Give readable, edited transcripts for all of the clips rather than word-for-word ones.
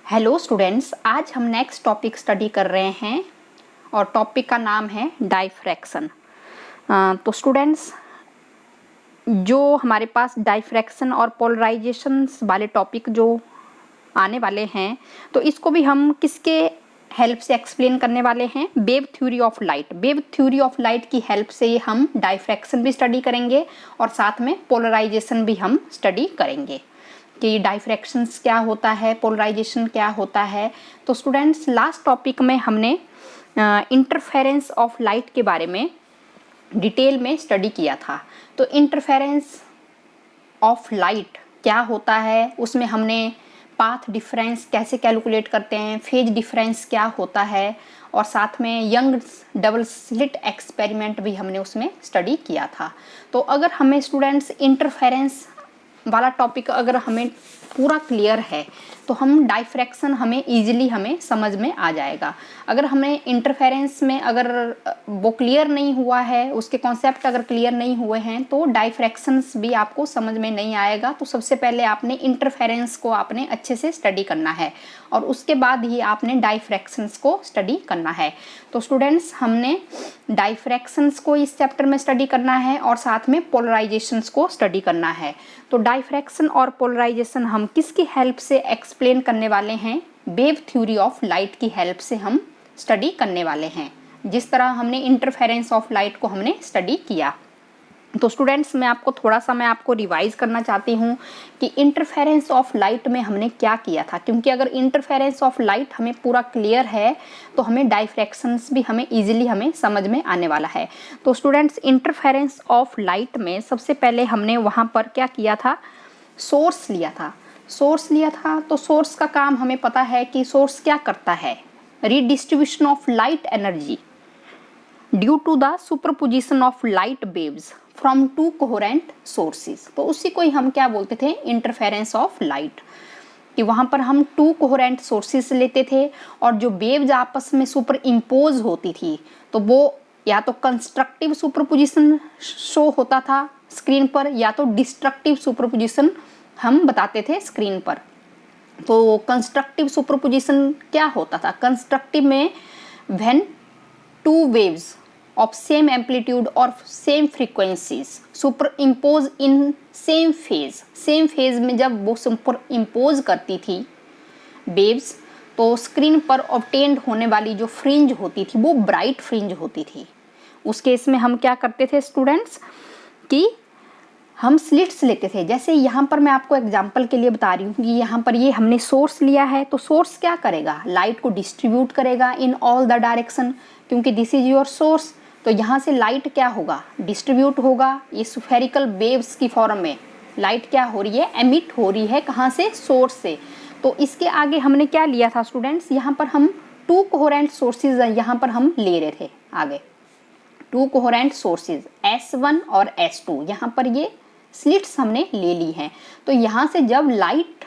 Hello students, आज हम next topic study कर रहे हैं और टॉपिक का नाम है डाइफ्रैक्शन। तो स्टूडेंट्स, जो हमारे पास डाइफ्रैक्शन और पोलराइजेशन वाले टॉपिक जो आने वाले हैं, तो इसको भी हम किसके हेल्प से एक्सप्लेन करने वाले हैं? Wave theory of light. Wave theory of light की हेल्प से हम डाइफ्रैक्शन भी स्टडी करेंगे और साथ में पोलराइजेशन भी हम स्टडी करेंगे कि डाइफ्रैक्शंस क्या होता है, पोलराइजेशन क्या होता है। तो स्टूडेंट्स, लास्ट टॉपिक में हमने इंटरफेरेंस ऑफ लाइट के बारे में डिटेल में स्टडी किया था। तो इंटरफेरेंस ऑफ लाइट क्या होता है, उसमें हमने पाथ डिफरेंस कैसे कैलकुलेट करते हैं, फेज डिफरेंस क्या होता है, और साथ में यंग्स डबल स्लिट एक्सपेरिमेंट भी हमने उसमें स्टडी किया था। तो अगर हमें स्टूडेंट्स इंटरफेरेंस वाला टॉपिक अगर हमें पूरा क्लियर है तो हम डाइफ्रैक्शन हमें इजीली हमें समझ में आ जाएगा। अगर हमें इंटरफेरेंस में अगर वो क्लियर नहीं हुआ है, उसके कॉन्सेप्ट अगर क्लियर नहीं हुए हैं, तो डाइफ्रैक्शंस भी आपको समझ में नहीं आएगा। तो सबसे पहले आपने इंटरफेरेंस को आपने अच्छे से स्टडी करना है और उसके बाद ही आपने डाइफ्रैक्शंस को स्टडी करना है। तो स्टूडेंट्स, हमने डाइफ्रैक्शंस को इस चैप्टर में स्टडी करना है और साथ में पोलराइजेशंस को स्टडी करना है। तो डाइफ्रैक्शन और पोलराइजेशन हम किसकी हेल्प से एक्सप्लेन करने वाले हैं? वेव थ्योरी ऑफ लाइट की हेल्प से हम स्टडी करने वाले हैं, जिस तरह हमने इंटरफेरेंस ऑफ लाइट को हमने स्टडी किया। तो स्टूडेंट्स, मैं आपको रिवाइज करना चाहती हूँ कि इंटरफेरेंस ऑफ लाइट में हमने क्या किया था, क्योंकि अगर इंटरफेरेंस ऑफ लाइट हमें पूरा क्लियर है तो हमें डाइफ्रैक्शंस भी हमें इजीली हमें समझ में आने वाला है। तो स्टूडेंट्स, इंटरफेरेंस ऑफ लाइट में सबसे पहले हमने वहाँ पर क्या किया था? सोर्स लिया था। तो सोर्स का काम हमें पता है कि सोर्स क्या करता है? Redistribution of light energy due to the superposition of light waves from two coherent sources. तो उसी को ही हम क्या बोलते थे? Interference of light. कि वहाँ पर हम टू कोहेरेंट सोर्सेज लेते थे और जो वेव्स आपस में सुपर इम्पोज होती थी, तो वो या तो कंस्ट्रक्टिव सुपरपोजिशन शो होता था स्क्रीन पर, या तो डिस्ट्रक्टिव सुपरपोजिशन हम बताते थे स्क्रीन पर। तो कंस्ट्रक्टिव सुपरपोजिशन क्या होता था? कंस्ट्रक्टिव में when two waves of same amplitude or same frequencies superimpose in same phase में जब वो superimpose करती थी waves, तो स्क्रीन पर obtained होने वाली जो फ्रिंज होती थी वो ब्राइट फ्रिंज होती थी। उस केस में हम क्या करते थे स्टूडेंट्स कि हम स्लिट्स लेते थे। जैसे यहाँ पर मैं आपको एग्जांपल के लिए बता रही हूँ कि यहाँ पर ये हमने सोर्स लिया है, तो सोर्स क्या करेगा? लाइट को डिस्ट्रीब्यूट करेगा इन ऑल द डायरेक्शन, क्योंकि दिस इज योर सोर्स। तो यहाँ से लाइट क्या होगा? डिस्ट्रीब्यूट होगा। ये स्फेरिकल वेव्स की फॉर्म में लाइट क्या हो रही है? एमिट हो रही है। कहाँ से? सोर्स से। तो इसके आगे हमने क्या लिया था स्टूडेंट्स? यहाँ पर हम टू कोहेरेंट सोर्सेज यहाँ पर हम ले रहे थे। आगे टू कोहेरेंट सोर्सेज S1 और S2, यहाँ पर ये स्लिट्स हमने ले ली हैं। तो यहाँ से जब लाइट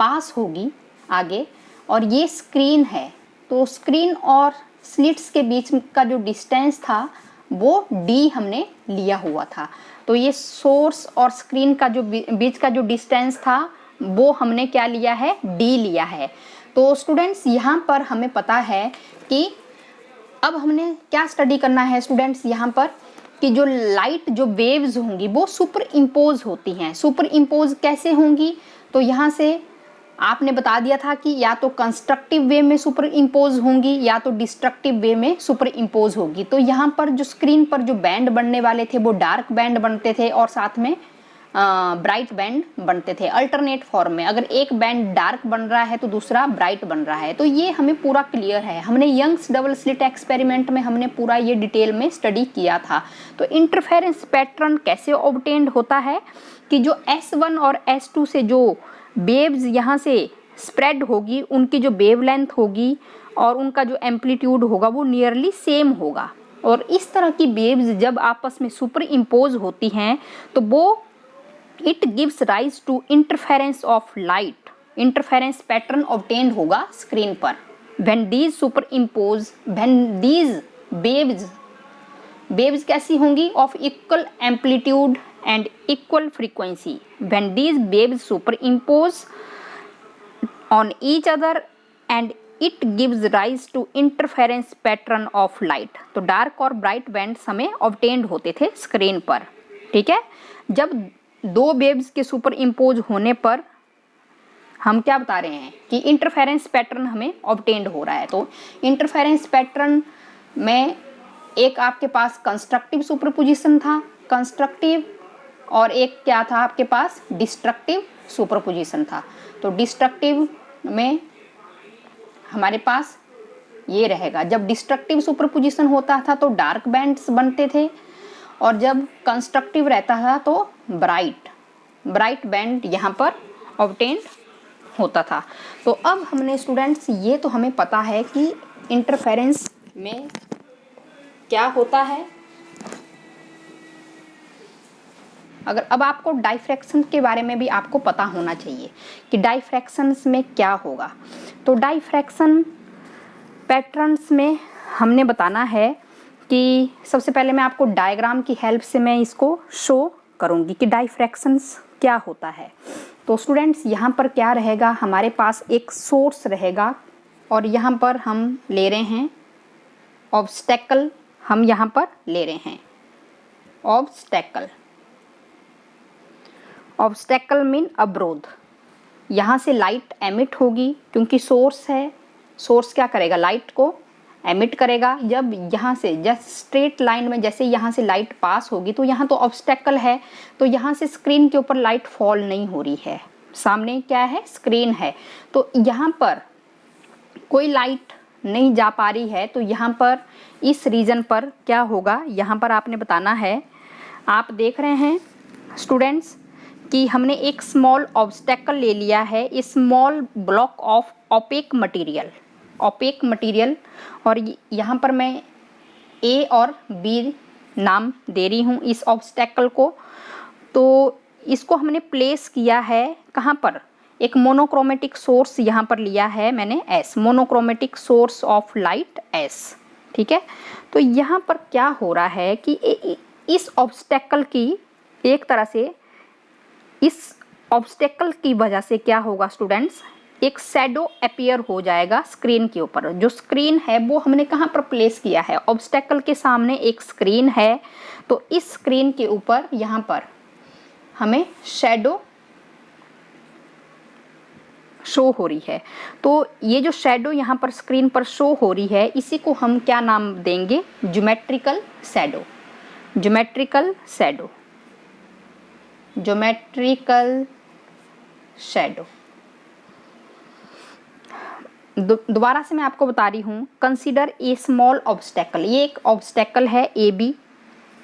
पास होगी आगे, और ये स्क्रीन है, तो स्क्रीन और स्लिट्स के बीच का जो डिस्टेंस था वो D हमने लिया हुआ था। तो ये सोर्स और स्क्रीन का जो बीच का जो डिस्टेंस था वो हमने क्या लिया है? D लिया है। तो स्टूडेंट्स, यहाँ पर हमें पता है कि अब हमने क्या स्टडी करना है स्टूडेंट्स यहाँ पर, कि जो लाइट जो वेव्स होंगी वो सुपर इम्पोज होती हैं। सुपर इम्पोज कैसे होंगी? तो यहाँ से आपने बता दिया था कि या तो कंस्ट्रक्टिव वे में सुपर इम्पोज होंगी या तो डिस्ट्रक्टिव वे में सुपर इम्पोज होगी। तो यहाँ पर जो स्क्रीन पर जो बैंड बनने वाले थे वो डार्क बैंड बनते थे और साथ में ब्राइट बैंड बनते थे अल्टरनेट फॉर्म में। अगर एक बैंड डार्क बन रहा है तो दूसरा ब्राइट बन रहा है। तो ये हमें पूरा क्लियर है। हमने यंग्स डबल स्लिट एक्सपेरिमेंट में हमने पूरा ये डिटेल में स्टडी किया था। तो इंटरफेरेंस पैटर्न कैसे ऑब्टेन्ड होता है कि जो S1 और S2 से जो वेव्स यहाँ से स्प्रेड होगी, उनकी जो वेवलेंथ होगी और उनका जो एम्पलीट्यूड होगा वो नियरली सेम होगा। और इस तरह की वेव्स जब आपस में सुपर इम्पोज होती हैं तो वो it gives rise to interference of light. Interference pattern obtained होगा स्क्रीन पर। व्हेन दीज वेव्स कैसी होंगी? Of equal amplitude and equal frequency. When these waves superimpose on each other and it gives rise to interference pattern of light। तो dark और bright bands हमें obtained होते थे screen पर, ठीक है। जब दो वेव्स के सुपर इम्पोज होने पर हम क्या बता रहे हैं कि इंटरफेरेंस पैटर्न हमें ऑब्टेन्ड हो रहा है। तो इंटरफेरेंस पैटर्न में एक आपके पास कंस्ट्रक्टिव सुपरपोजिशन था, कंस्ट्रक्टिव, और एक क्या था आपके पास, डिस्ट्रक्टिव सुपरपोजिशन था। तो डिस्ट्रक्टिव में हमारे पास ये रहेगा, जब डिस्ट्रक्टिव सुपरपोजिशन होता था तो डार्क बैंड्स बनते थे, और जब कंस्ट्रक्टिव रहता था तो ब्राइट बैंड यहाँ पर ऑब्टेन्ड होता था। तो अब हमने स्टूडेंट्स ये तो हमें पता है कि इंटरफेरेंस में क्या होता है। अगर अब आपको डाइफ्रैक्शन के बारे में भी आपको पता होना चाहिए कि डाइफ्रैक्शंस में क्या होगा। तो डाइफ्रैक्शन पैटर्न्स में हमने बताना है कि सबसे पहले मैं आपको डायग्राम की हेल्प से मैं इसको शो करूंगी कि डाइफ्रैक्शंस क्या होता है। तो स्टूडेंट्स यहाँ पर क्या रहेगा, हमारे पास एक सोर्स रहेगा और यहाँ पर हम ले रहे हैं ऑब्स्टेकल, हम यहाँ पर ले रहे हैं ऑब्स्टेकल मीन अवरोध। यहाँ से लाइट एमिट होगी क्योंकि सोर्स है, सोर्स क्या करेगा, लाइट को एमिट करेगा। जब यहाँ से जस्ट स्ट्रेट लाइन में जैसे यहाँ से लाइट पास होगी तो यहाँ तो ऑब्स्टेकल है, तो यहाँ से स्क्रीन के ऊपर लाइट फॉल नहीं हो रही है, सामने क्या है, स्क्रीन है, तो यहाँ पर कोई लाइट नहीं जा पा रही है। तो यहाँ पर इस रीजन पर क्या होगा, यहाँ पर आपने बताना है, आप देख रहे हैं स्टूडेंट्स कि हमने एक स्मॉल ऑब्स्टेकल ले लिया है, small block of opaque material, और यहाँ पर मैं ए और बी नाम दे रही हूँ इस ऑब्स्टेकल को। तो इसको हमने प्लेस किया है कहाँ पर, एक मोनोक्रोमेटिक सोर्स यहाँ पर लिया है मैंने S, monochromatic source of light S, ठीक है। तो यहाँ पर क्या हो रहा है कि इस ऑब्स्टेकल की एक तरह से, इस ऑब्स्टेकल की वजह से क्या होगा स्टूडेंट्स, एक शैडो अपीयर हो जाएगा स्क्रीन के ऊपर। जो स्क्रीन है वो हमने कहाँ पर प्लेस किया है, ऑब्स्टेकल के सामने एक स्क्रीन है, तो इस स्क्रीन के ऊपर यहाँ पर हमें शैडो शो हो रही है। तो ये जो शैडो यहाँ पर स्क्रीन पर शो हो रही है, इसी को हम क्या नाम देंगे, ज्योमेट्रिकल शैडो। दोबारा से मैं आपको बता रही हूँ, कंसीडर ए स्मॉल ऑब्स्टेकल, ये एक ऑब्स्टेकल है ए बी,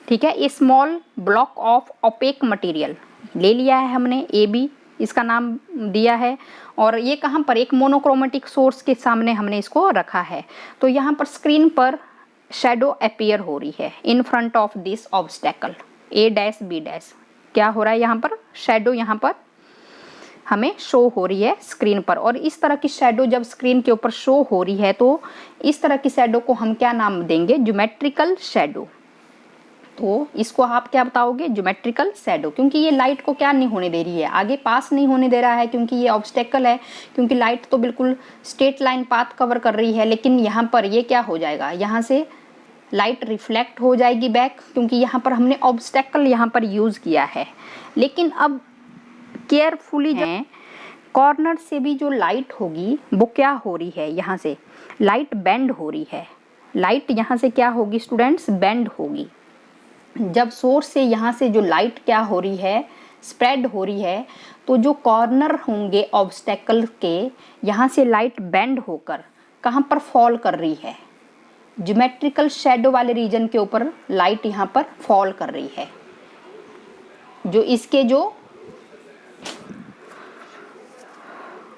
ठीक है। A small block of opaque material ले लिया है हमने, ए बी इसका नाम दिया है, और ये कहाँ पर, एक मोनोक्रोमेटिक सोर्स के सामने हमने इसको रखा है। तो यहाँ पर स्क्रीन पर शैडो अपीयर हो रही है in front of this obstacle A dash B dash. क्या हो रहा है, यहाँ पर शैडो यहाँ पर हमें शो हो रही है स्क्रीन पर, और इस तरह की शैडो जब स्क्रीन के ऊपर शो हो रही है तो इस तरह की शैडो को हम क्या नाम देंगे, ज्योमेट्रिकल शैडो। तो इसको आप क्या बताओगे, ज्योमेट्रिकल शैडो, क्योंकि ये लाइट को क्या नहीं होने दे रही है, आगे पास नहीं होने दे रहा है, क्योंकि ये ऑब्स्टेकल है, क्योंकि लाइट तो बिल्कुल स्ट्रेट लाइन पाथ कवर कर रही है, लेकिन यहाँ पर ये क्या हो जाएगा, यहाँ से लाइट रिफ्लेक्ट हो जाएगी बैक, क्योंकि यहाँ पर हमने ऑब्स्टेकल यहाँ पर यूज़ किया है। लेकिन अब केयरफुली है, कॉर्नर से भी जो लाइट होगी वो क्या हो रही है, यहाँ से लाइट बेंड हो रही है, लाइट यहाँ से क्या होगी स्टूडेंट्स, बेंड होगी। जब सोर्स से यहाँ से जो लाइट क्या हो रही है, स्प्रेड हो रही है, तो जो कॉर्नर होंगे ऑब्स्टेकल के, यहाँ से लाइट बेंड होकर कहाँ पर फॉल कर रही है, ज्योमेट्रिकल शैडो वाले रीजन के ऊपर लाइट यहाँ पर फॉल कर रही है। जो इसके जो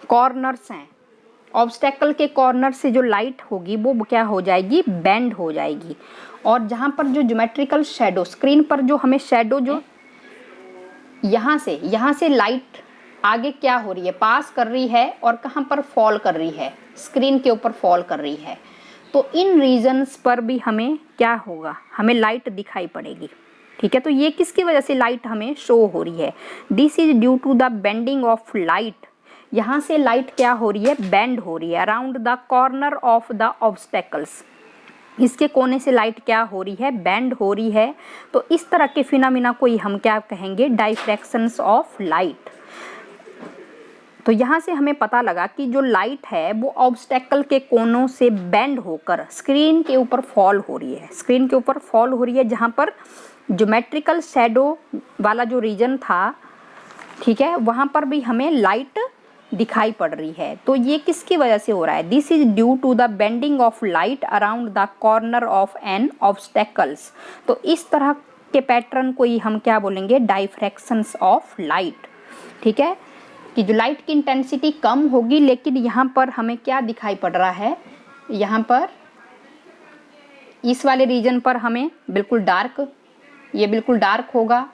कॉर्नर्स हैं, ऑब्स्टेकल के कॉर्नर से जो लाइट होगी वो क्या हो जाएगी, बेंड हो जाएगी। और जहाँ पर जो ज्योमेट्रिकल शैडो, स्क्रीन पर जो हमें शैडो जो यहाँ से लाइट आगे क्या हो रही है, पास कर रही है, और कहाँ पर फॉल कर रही है, स्क्रीन के ऊपर फॉल कर रही है। तो इन रीजन्स पर भी हमें क्या होगा, हमें लाइट दिखाई पड़ेगी, ठीक है। तो ये किसकी वजह से लाइट हमें शो हो रही है, this is due to the bending of light यहाँ से लाइट क्या हो रही है, बेंड हो रही है around the corner of the obstacles. इसके कोने से लाइट क्या हो रही है, बेंड हो रही है। तो इस तरह के फिनोमिना को ही हम क्या कहेंगे, डाइफ्रैक्शंस ऑफ लाइट। तो यहाँ से हमें पता लगा कि जो लाइट है वो ऑब्स्टेकल के कोनों से बेंड होकर स्क्रीन के ऊपर फॉल हो रही है, स्क्रीन के ऊपर फॉल हो रही है, जहाँ पर ज्योमेट्रिकल शैडो वाला जो रीजन था, ठीक है, वहाँ पर भी हमें लाइट दिखाई पड़ रही है। तो ये किसकी वजह से हो रहा है, this is due to the bending of light around the corner of an obstacles. तो इस तरह के पैटर्न को ही हम क्या बोलेंगे, डाइफ्रैक्शंस ऑफ लाइट। ठीक है, कि जो लाइट की इंटेंसिटी कम होगी, लेकिन यहाँ पर हमें क्या दिखाई पड़ रहा है, यहाँ पर इस वाले रीजन पर हमें बिल्कुल डार्क, ये बिल्कुल डार्क होगा,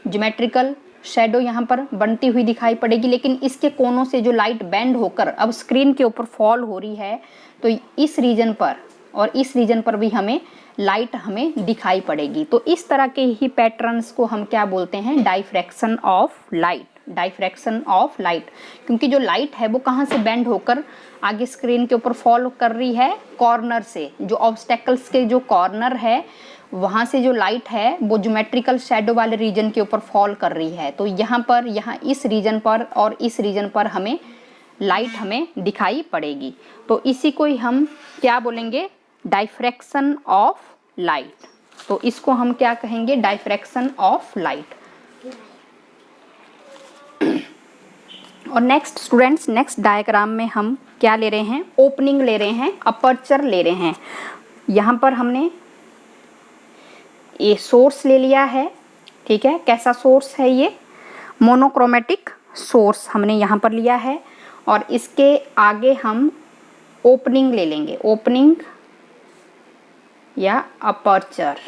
ज्योमेट्रिकल शैडो यहाँ पर बनती हुई दिखाई पड़ेगी। लेकिन इसके कोनों से जो लाइट बेंड होकर अब स्क्रीन के ऊपर फॉल हो रही है, तो इस रीजन पर और इस रीजन पर भी हमें लाइट हमें दिखाई पड़ेगी। तो इस तरह के ही पैटर्न्स को हम क्या बोलते हैं, diffraction of light. Diffraction of light, क्योंकि जो लाइट है वो कहाँ से बेंड होकर आगे स्क्रीन के ऊपर फॉल कर रही है, कॉर्नर से। जो ऑब्स्टेकल्स के जो कॉर्नर है वहाँ से जो लाइट है वो ज्योमेट्रिकल शैडो वाले रीजन के ऊपर फॉल कर रही है। तो यहाँ पर, यहाँ इस रीजन पर और इस रीजन पर हमें लाइट हमें दिखाई पड़ेगी। तो इसी को ही हम क्या बोलेंगे, डाइफ्रैक्शन ऑफ लाइट। तो इसको हम क्या कहेंगे, डाइफ्रैक्शन ऑफ लाइट। और नेक्स्ट स्टूडेंट्स, नेक्स्ट डायग्राम में हम क्या ले रहे हैं, ओपनिंग ले रहे हैं, अपर्चर ले रहे हैं। यहाँ पर हमने ये सोर्स ले लिया है, ठीक है, कैसा सोर्स है ये, मोनोक्रोमेटिक सोर्स हमने यहाँ पर लिया है। और इसके आगे हम ओपनिंग ले लेंगे, ओपनिंग या अपर्चर।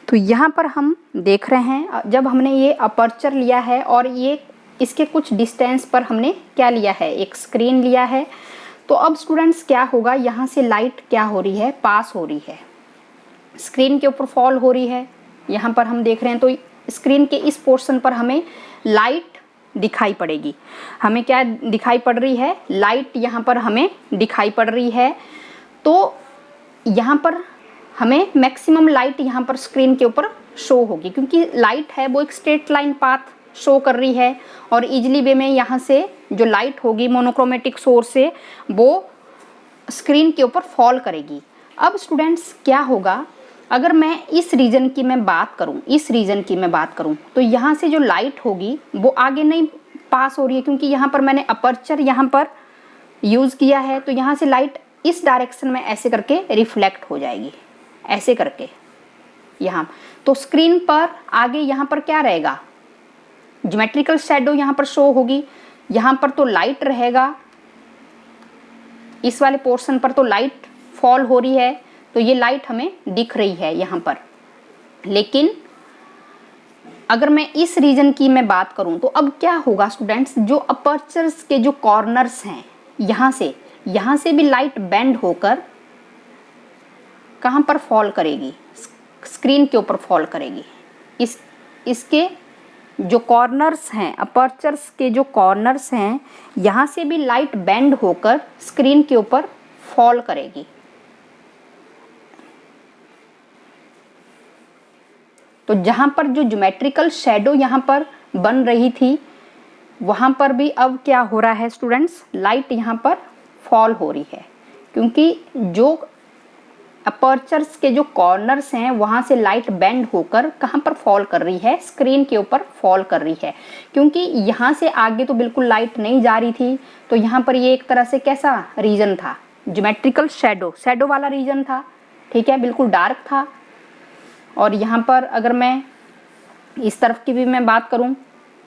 तो यहाँ पर हम देख रहे हैं, जब हमने ये अपर्चर लिया है और ये इसके कुछ डिस्टेंस पर हमने क्या लिया है, एक स्क्रीन लिया है। तो अब स्टूडेंट्स क्या होगा, यहाँ से लाइट क्या हो रही है, पास हो रही है, स्क्रीन के ऊपर फॉल हो रही है। यहाँ पर हम देख रहे हैं, तो स्क्रीन के इस पोर्शन पर हमें लाइट दिखाई पड़ेगी। हमें क्या दिखाई पड़ रही है, लाइट यहाँ पर हमें दिखाई पड़ रही है। तो यहाँ पर हमें मैक्सिमम लाइट यहाँ पर स्क्रीन के ऊपर शो होगी, क्योंकि लाइट है वो एक स्ट्रेट लाइन पाथ शो कर रही है और इजीली वे में यहाँ से जो लाइट होगी मोनोक्रोमेटिक सोर्स से वो स्क्रीन के ऊपर फॉल करेगी। अब स्टूडेंट्स क्या होगा, अगर मैं इस रीजन की मैं बात करूँ, इस रीजन की मैं बात करूँ, तो यहाँ से जो लाइट होगी वो आगे नहीं पास हो रही है, क्योंकि यहाँ पर मैंने अपर्चर यहाँ पर यूज़ किया है। तो यहाँ से लाइट इस डायरेक्शन में ऐसे करके रिफ्लेक्ट हो जाएगी, ऐसे करके यहाँ। तो स्क्रीन पर आगे यहाँ पर क्या रहेगा, ज्योमेट्रिकल शैडो यहाँ पर शो होगी। यहाँ पर तो लाइट रहेगा, इस वाले पोर्शन पर तो लाइट फॉल हो रही है, तो ये लाइट हमें दिख रही है यहाँ पर। लेकिन अगर मैं इस रीजन की मैं बात करूँ, तो अब क्या होगा स्टूडेंट्स, जो अपर्चर्स के जो कॉर्नर्स हैं, यहाँ से भी लाइट बेंड होकर कहाँ पर फॉल करेगी, स्क्रीन के ऊपर फॉल करेगी। इसके जो कॉर्नर्स हैं, अपर्चर्स के जो कॉर्नर्स हैं, यहाँ से भी लाइट बेंड होकर स्क्रीन के ऊपर फॉल करेगी। तो जहाँ पर जो ज्योमेट्रिकल शैडो यहाँ पर बन रही थी, वहाँ पर भी अब क्या हो रहा है स्टूडेंट्स, लाइट यहाँ पर फॉल हो रही है, क्योंकि जो अपर्चर्स के जो कॉर्नर्स हैं वहाँ से लाइट बेंड होकर कहाँ पर फॉल कर रही है, स्क्रीन के ऊपर फॉल कर रही है। क्योंकि यहाँ से आगे तो बिल्कुल लाइट नहीं जा रही थी, तो यहाँ पर ये एक तरह से कैसा रीजन था, ज्योमेट्रिकल शैडो वाला रीजन था, ठीक है, बिल्कुल डार्क था। और यहाँ पर अगर मैं इस तरफ की भी मैं बात करूँ,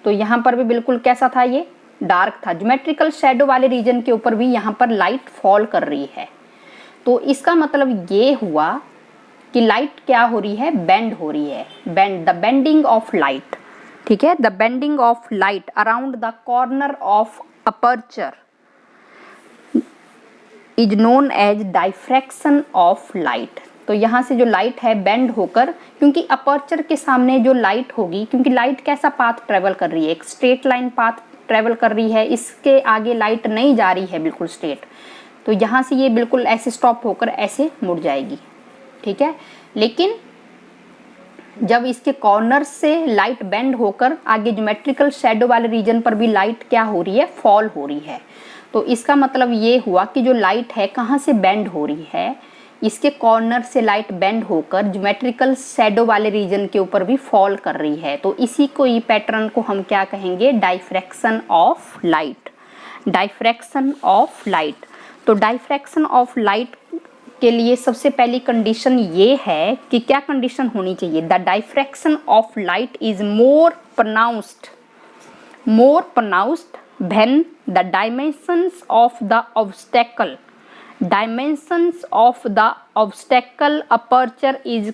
तो यहाँ पर भी बिल्कुल कैसा था, ये डार्क था। ज्योमेट्रिकल शैडो वाले रीजन के ऊपर भी यहाँ पर लाइट फॉल कर रही है। तो इसका मतलब ये हुआ कि लाइट क्या हो रही है, बेंड हो रही है, द बेंडिंग ऑफ लाइट, ठीक है, the bending of light around the corner of aperture is known as diffraction of light. तो यहाँ से जो लाइट है बेंड होकर, क्योंकि अपर्चर के सामने जो लाइट होगी, क्योंकि लाइट कैसा पाथ ट्रेवल कर रही है, एक स्ट्रेट लाइन पाथ ट्रेवल कर रही है, इसके आगे लाइट नहीं जा रही है बिल्कुल स्ट्रेट, तो यहाँ से ये बिल्कुल ऐसे स्टॉप होकर ऐसे मुड़ जाएगी, ठीक है। लेकिन जब इसके कॉर्नर से लाइट बेंड होकर आगे ज्योमेट्रिकल शैडो वाले रीजन पर भी लाइट क्या हो रही है, फॉल हो रही है। तो इसका मतलब ये हुआ कि जो लाइट है कहाँ से बेंड हो रही है, इसके कॉर्नर से लाइट बेंड होकर ज्योमेट्रिकल शैडो वाले रीजन के ऊपर भी फॉल कर रही है। तो इसी को, ये पैटर्न को हम क्या कहेंगे, diffraction of light. Diffraction of light. तो डाइफ्रैक्शन ऑफ लाइट के लिए सबसे पहली कंडीशन ये है कि क्या कंडीशन होनी चाहिए, the diffraction of light is more pronounced when the dimensions of the aperture is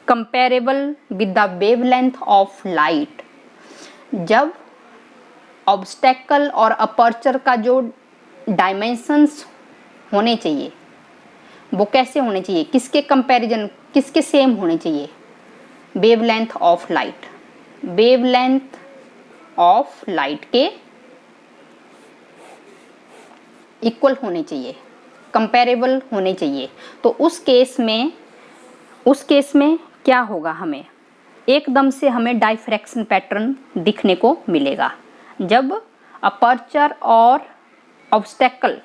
comparable with the wavelength of light। जब ऑब्स्टेकल और अपर्चर का जो डायमेंशंस होने चाहिए वो कैसे होने चाहिए, किसके कंपैरिजन, किसके सेम होने चाहिए, wavelength of light. Wavelength of light के इक्वल होने चाहिए, कंपैरेबल होने चाहिए। तो उस केस में क्या होगा, हमें एकदम से हमें डाइफ्रैक्शन पैटर्न दिखने को मिलेगा जब अपर्चर और ऑब्स्टेकल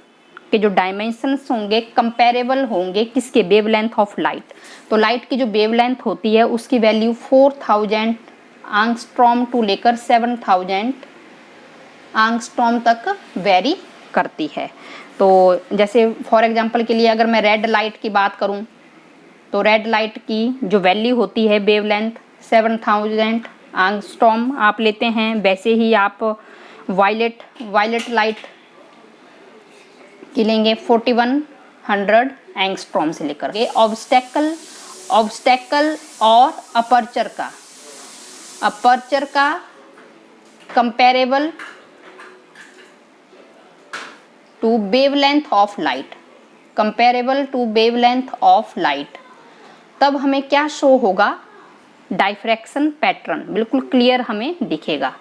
के जो डायमेंशंस होंगे कंपैरेबल होंगे किसके, वेवलेंथ ऑफ लाइट। तो लाइट की जो वेवलेंथ होती है उसकी वैल्यू 4000 एंगस्ट्रॉम टू लेकर 7000 एंगस्ट्रॉम तक वेरी करती है। तो जैसे फॉर एग्जांपल के लिए अगर मैं रेड लाइट की बात करूं तो रेड लाइट की जो वैल्यू होती है वेवलेंथ 7000 एंगस्ट्रॉम आप लेते हैं। वैसे ही आप वायलेट लाइट की लेंगे 4100 एंगस्ट्रॉम से लेकर के। ऑब्स्टेकल और अपर्चर का comparable to wavelength of light, comparable to wavelength of light, तब हमें क्या शो होगा, डाइफ्रैक्शन पैटर्न बिल्कुल क्लियर हमें दिखेगा,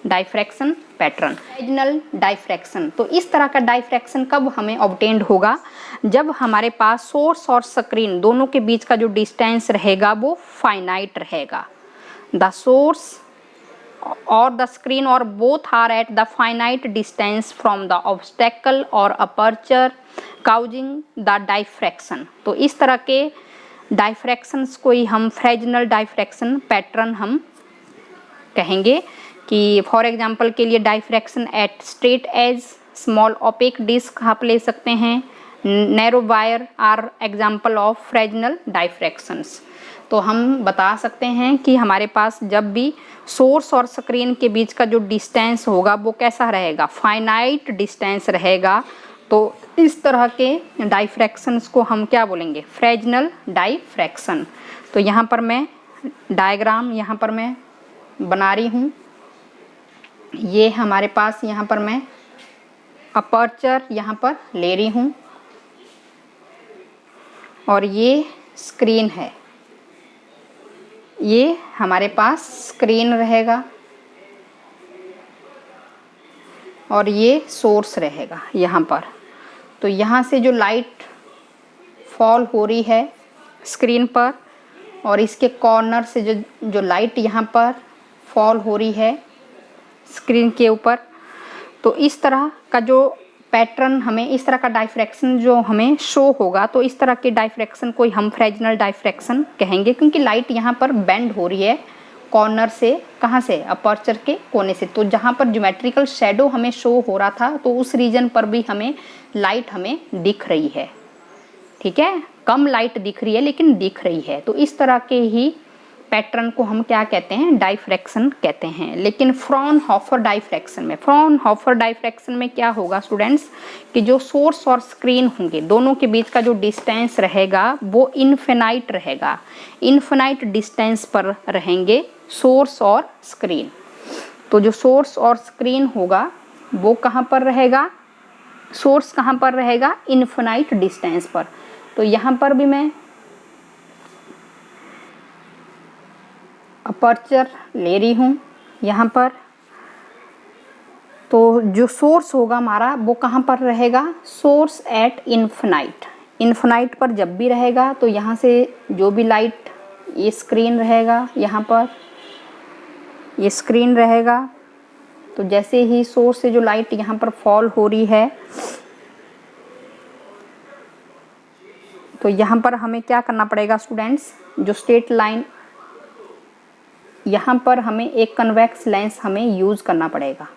डाइफ्रैक्शन पैटर्न, फ्रेजनल डाइफ्रैक्शन। तो इस तरह का डाइफ्रैक्शन कब हमें ऑब्टेन्ड होगा, जब हमारे पास सोर्स और स्क्रीन दोनों के बीच का जो डिस्टेंस रहेगा वो फाइनाइट रहेगा। The source or the screen or both are at the finite distance from the obstacle or aperture causing the diffraction। तो इस तरह के डाइफ्रैक्शंस को ही हम फ्रेजनल डाइफ्रैक्शन पैटर्न हम कहेंगे। कि फॉर एग्जांपल के लिए diffraction at straight edge, small opaque disc आप ले सकते हैं, narrow wire are example of Fresnel diffractions. तो हम बता सकते हैं कि हमारे पास जब भी सोर्स और स्क्रीन के बीच का जो डिस्टेंस होगा वो कैसा रहेगा, फाइनाइट डिस्टेंस रहेगा। तो इस तरह के डाइफ्रैक्शंस को हम क्या बोलेंगे, फ्रेजनल डाइफ्रैक्शन। तो यहाँ पर मैं डायग्राम यहाँ पर मैं बना रही हूँ। ये हमारे पास यहाँ पर मैं अपर्चर यहाँ पर ले रही हूँ और ये स्क्रीन है, ये हमारे पास स्क्रीन रहेगा और ये सोर्स रहेगा यहाँ पर। तो यहाँ से जो लाइट फॉल हो रही है स्क्रीन पर और इसके कॉर्नर से जो लाइट यहाँ पर फॉल हो रही है स्क्रीन के ऊपर, तो इस तरह का जो पैटर्न हमें, इस तरह का डाइफ्रैक्शन जो हमें शो होगा, तो इस तरह के डाइफ्रैक्शन को हम फ्रेजनल डाइफ्रैक्शन कहेंगे। क्योंकि लाइट यहाँ पर बेंड हो रही है कॉर्नर से, कहाँ से, अपर्चर के कोने से। तो जहाँ पर ज्योमेट्रिकल शैडो हमें शो हो रहा था तो उस रीजन पर भी हमें लाइट हमें दिख रही है, ठीक है, कम लाइट दिख रही है लेकिन दिख रही है। तो इस तरह के ही पैटर्न को हम क्या कहते हैं, डाइफ्रैक्शन कहते हैं। लेकिन फ्रॉनहोफर डाइफ्रैक्शन में क्या होगा स्टूडेंट्स, कि जो सोर्स और स्क्रीन होंगे दोनों के बीच का जो डिस्टेंस रहेगा वो इनफिनाइट रहेगा, इनफिनाइट डिस्टेंस पर रहेंगे सोर्स और स्क्रीन। तो जो सोर्स और स्क्रीन होगा वो कहाँ पर रहेगा, सोर्स कहाँ पर रहेगा, इनफिनाइट डिस्टेंस पर। तो यहाँ पर भी मैं अपर्चर ले रही हूँ यहाँ पर, तो जो सोर्स होगा हमारा वो कहाँ पर रहेगा, सोर्स एट इन्फिनाइट। इन्फिनाइट पर जब भी रहेगा तो यहाँ से जो भी लाइट, ये स्क्रीन रहेगा, यहाँ पर ये स्क्रीन रहेगा, तो जैसे ही सोर्स से जो लाइट यहाँ पर फॉल हो रही है तो यहाँ पर हमें क्या करना पड़ेगा स्टूडेंट्स, जो स्ट्रेट लाइन, यहाँ पर हमें एक कन्वेक्स लेंस हमें यूज़ करना पड़ेगा।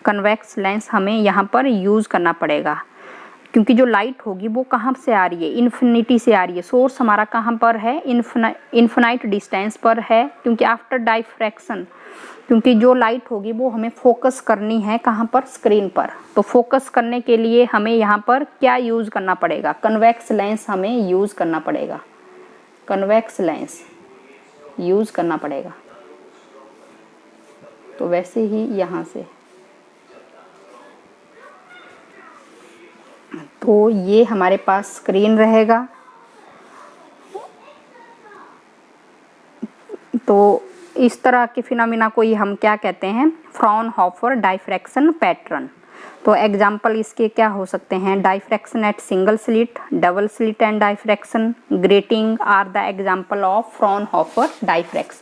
कन्वेक्स लेंस हमें यहाँ पर यूज़ करना पड़ेगा, क्योंकि जो लाइट होगी वो कहाँ से आ रही है, इन्फिनिटी से आ रही है। सोर्स हमारा कहाँ पर है, इन्फिनाइट डिस्टेंस पर है, क्योंकि आफ्टर डाइफ्रैक्शन, क्योंकि जो लाइट होगी वो हमें फोकस करनी है कहाँ पर, स्क्रीन पर। तो फोकस करने के लिए हमें यहाँ पर क्या यूज़ करना पड़ेगा, कन्वेक्स लेंस हमें यूज़ करना पड़ेगा, कन्वेक्स लेंस यूज़ करना पड़ेगा। तो वैसे ही यहाँ से, तो ये हमारे पास स्क्रीन रहेगा। तो इस तरह के फिनोमिना को ही हम क्या कहते हैं, फ्राउनहोफर डाइफ्रैक्शन पैटर्न। तो एग्जाम्पल इसके क्या हो सकते हैं, diffraction at single slit, double slit and diffraction, grating are the example of Fraunhofer diffraction.